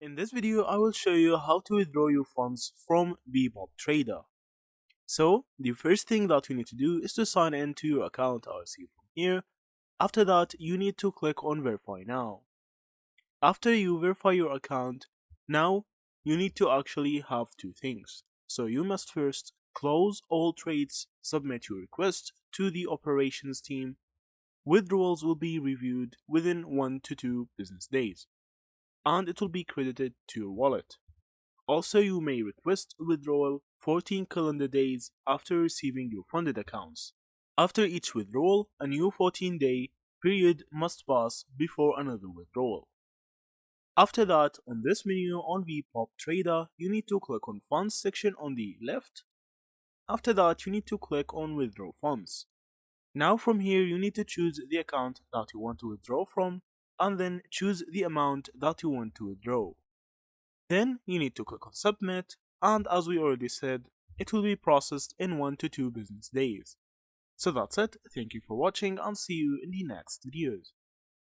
In this video, I will show you how to withdraw your funds from Bebop Trader. So, the first thing that you need to do is to sign in to your account as you from here. After that, you need to click on Verify Now. After you verify your account, now you need to actually have two things. So you must first close all trades, submit your request to the operations team. Withdrawals will be reviewed within 1 to 2 business days, and it will be credited to your wallet. Also, you may request a withdrawal 14 calendar days after receiving your funded accounts. After each withdrawal, a new 14-day period must pass before another withdrawal. After that, on this menu on VPOP Trader, you need to click on Funds section on the left. After that, you need to click on Withdraw Funds. Now from here, you need to choose the account that you want to withdraw from, and then choose the amount that you want to withdraw. Then you need to click on Submit, and as we already said, it will be processed in 1 to 2 business days. So that's it, thank you for watching and see you in the next videos.